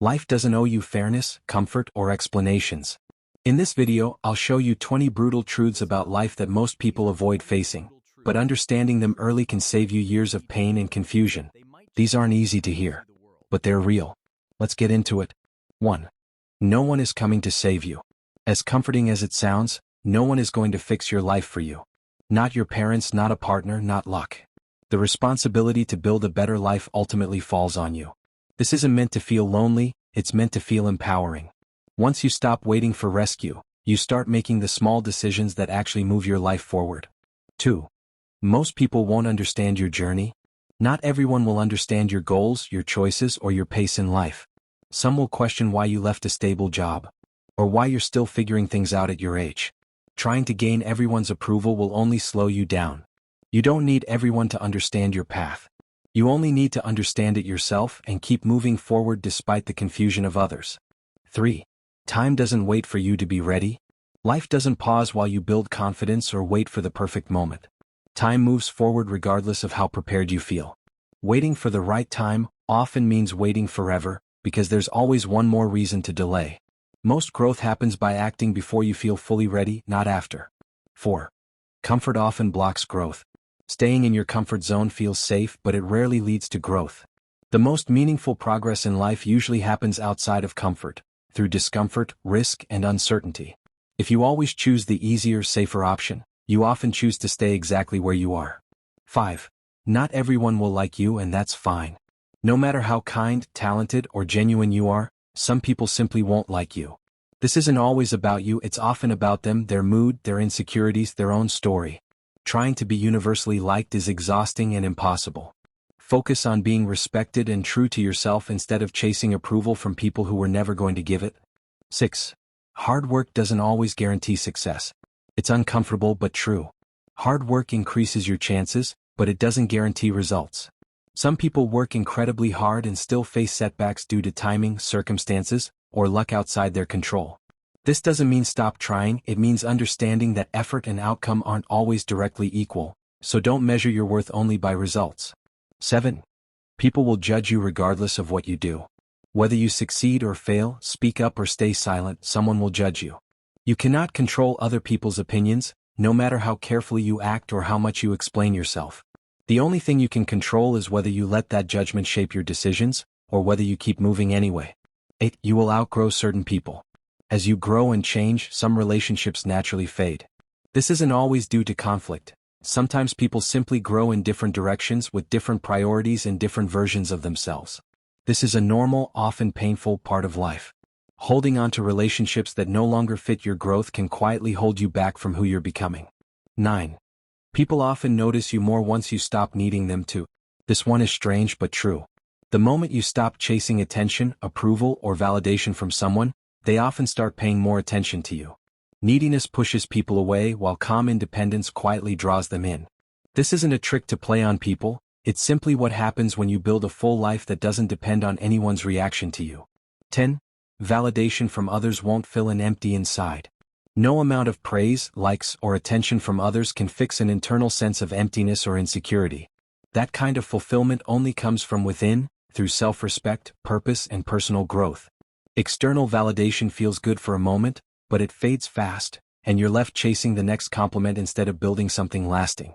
Life doesn't owe you fairness, comfort, or explanations. In this video, I'll show you 20 brutal truths about life that most people avoid facing, but understanding them early can save you years of pain and confusion. These aren't easy to hear, but they're real. Let's get into it. 1. No one is coming to save you. As comforting as it sounds, no one is going to fix your life for you. Not your parents, not a partner, not luck. The responsibility to build a better life ultimately falls on you. This isn't meant to feel lonely, it's meant to feel empowering. Once you stop waiting for rescue, you start making the small decisions that actually move your life forward. 2. Most people won't understand your journey. Not everyone will understand your goals, your choices, or your pace in life. Some will question why you left a stable job, or why you're still figuring things out at your age. Trying to gain everyone's approval will only slow you down. You don't need everyone to understand your path. You only need to understand it yourself and keep moving forward despite the confusion of others. 3. Time doesn't wait for you to be ready. Life doesn't pause while you build confidence or wait for the perfect moment. Time moves forward regardless of how prepared you feel. Waiting for the right time often means waiting forever, because there's always one more reason to delay. Most growth happens by acting before you feel fully ready, not after. 4. Comfort often blocks growth. Staying in your comfort zone feels safe, but it rarely leads to growth. The most meaningful progress in life usually happens outside of comfort, through discomfort, risk, and uncertainty. If you always choose the easier, safer option, you often choose to stay exactly where you are. 5. Not everyone will like you, and that's fine. No matter how kind, talented, or genuine you are, some people simply won't like you. This isn't always about you, it's often about them, their mood, their insecurities, their own story. Trying to be universally liked is exhausting and impossible. Focus on being respected and true to yourself instead of chasing approval from people who were never going to give it. 6. Hard work doesn't always guarantee success. It's uncomfortable but true. Hard work increases your chances, but it doesn't guarantee results. Some people work incredibly hard and still face setbacks due to timing, circumstances, or luck outside their control. This doesn't mean stop trying, it means understanding that effort and outcome aren't always directly equal, so don't measure your worth only by results. 7. People will judge you regardless of what you do. Whether you succeed or fail, speak up or stay silent, someone will judge you. You cannot control other people's opinions, no matter how carefully you act or how much you explain yourself. The only thing you can control is whether you let that judgment shape your decisions, or whether you keep moving anyway. 8. You will outgrow certain people. As you grow and change, some relationships naturally fade. This isn't always due to conflict. Sometimes people simply grow in different directions with different priorities and different versions of themselves. This is a normal, often painful part of life. Holding on to relationships that no longer fit your growth can quietly hold you back from who you're becoming. 9. People often notice you more once you stop needing them to. This one is strange but true. The moment you stop chasing attention, approval, or validation from someone, they often start paying more attention to you. Neediness pushes people away while calm independence quietly draws them in. This isn't a trick to play on people, it's simply what happens when you build a full life that doesn't depend on anyone's reaction to you. 10. Validation from others won't fill an empty inside. No amount of praise, likes, or attention from others can fix an internal sense of emptiness or insecurity. That kind of fulfillment only comes from within, through self-respect, purpose, and personal growth. External validation feels good for a moment, but it fades fast, and you're left chasing the next compliment instead of building something lasting.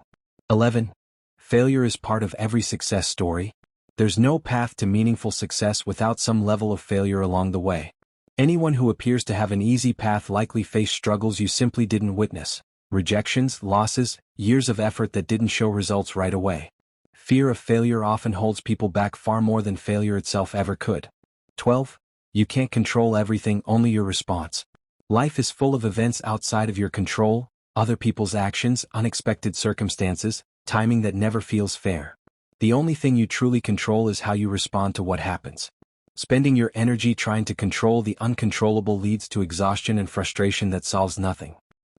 11. Failure is part of every success story. There's no path to meaningful success without some level of failure along the way. Anyone who appears to have an easy path likely faced struggles you simply didn't witness. Rejections, losses, years of effort that didn't show results right away. Fear of failure often holds people back far more than failure itself ever could. 12. You can't control everything, only your response. Life is full of events outside of your control, other people's actions, unexpected circumstances, timing that never feels fair. The only thing you truly control is how you respond to what happens. Spending your energy trying to control the uncontrollable leads to exhaustion and frustration that solves nothing.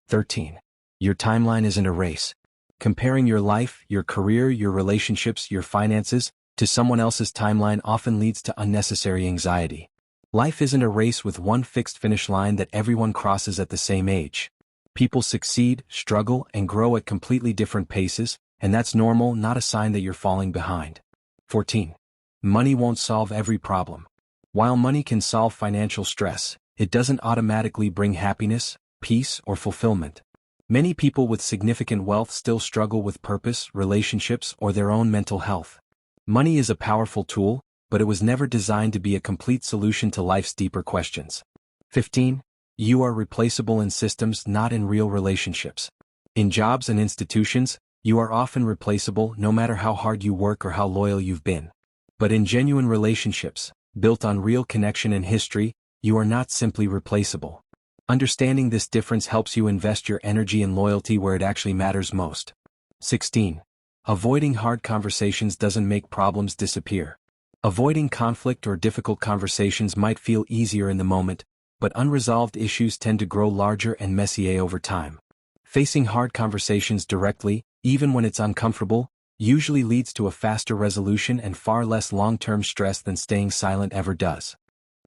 13. Your timeline isn't a race. Comparing your life, your career, your relationships, your finances, to someone else's timeline often leads to unnecessary anxiety. Life isn't a race with one fixed finish line that everyone crosses at the same age. People succeed, struggle, and grow at completely different paces, and that's normal, not a sign that you're falling behind. 14. Money won't solve every problem. While money can solve financial stress, it doesn't automatically bring happiness, peace, or fulfillment. Many people with significant wealth still struggle with purpose, relationships, or their own mental health. Money is a powerful tool, but it was never designed to be a complete solution to life's deeper questions. 15. You are replaceable in systems, not in real relationships. In jobs and institutions, you are often replaceable no matter how hard you work or how loyal you've been. But in genuine relationships, built on real connection and history, you are not simply replaceable. Understanding this difference helps you invest your energy and loyalty where it actually matters most. 16. Avoiding hard conversations doesn't make problems disappear. Avoiding conflict or difficult conversations might feel easier in the moment, but unresolved issues tend to grow larger and messier over time. Facing hard conversations directly, even when it's uncomfortable, usually leads to a faster resolution and far less long-term stress than staying silent ever does.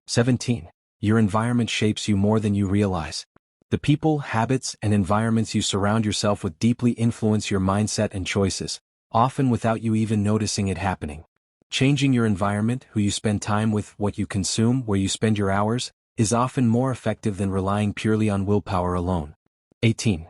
17. Your environment shapes you more than you realize. The people, habits, and environments you surround yourself with deeply influence your mindset and choices, often without you even noticing it happening. Changing your environment, who you spend time with, what you consume, where you spend your hours, is often more effective than relying purely on willpower alone. 18.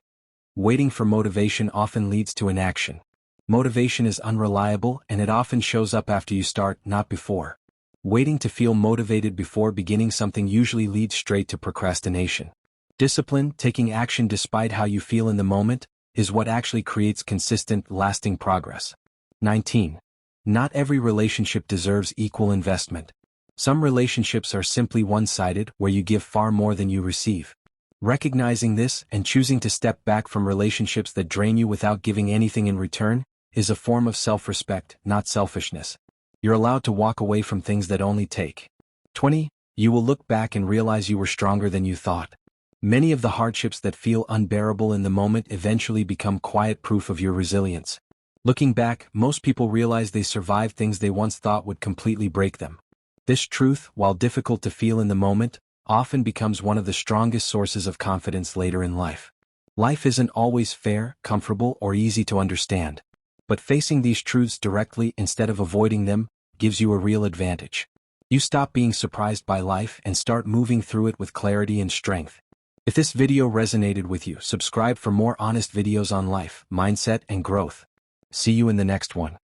Waiting for motivation often leads to inaction. Motivation is unreliable and it often shows up after you start, not before. Waiting to feel motivated before beginning something usually leads straight to procrastination. Discipline, taking action despite how you feel in the moment, is what actually creates consistent, lasting progress. 19. Not every relationship deserves equal investment. Some relationships are simply one-sided, where you give far more than you receive. Recognizing this and choosing to step back from relationships that drain you without giving anything in return is a form of self-respect, not selfishness. You're allowed to walk away from things that only take. 20. You will look back and realize you were stronger than you thought. Many of the hardships that feel unbearable in the moment eventually become quiet proof of your resilience. Looking back, most people realize they survived things they once thought would completely break them. This truth, while difficult to feel in the moment, often becomes one of the strongest sources of confidence later in life. Life isn't always fair, comfortable, or easy to understand. But facing these truths directly instead of avoiding them gives you a real advantage. You stop being surprised by life and start moving through it with clarity and strength. If this video resonated with you, subscribe for more honest videos on life, mindset, and growth. See you in the next one.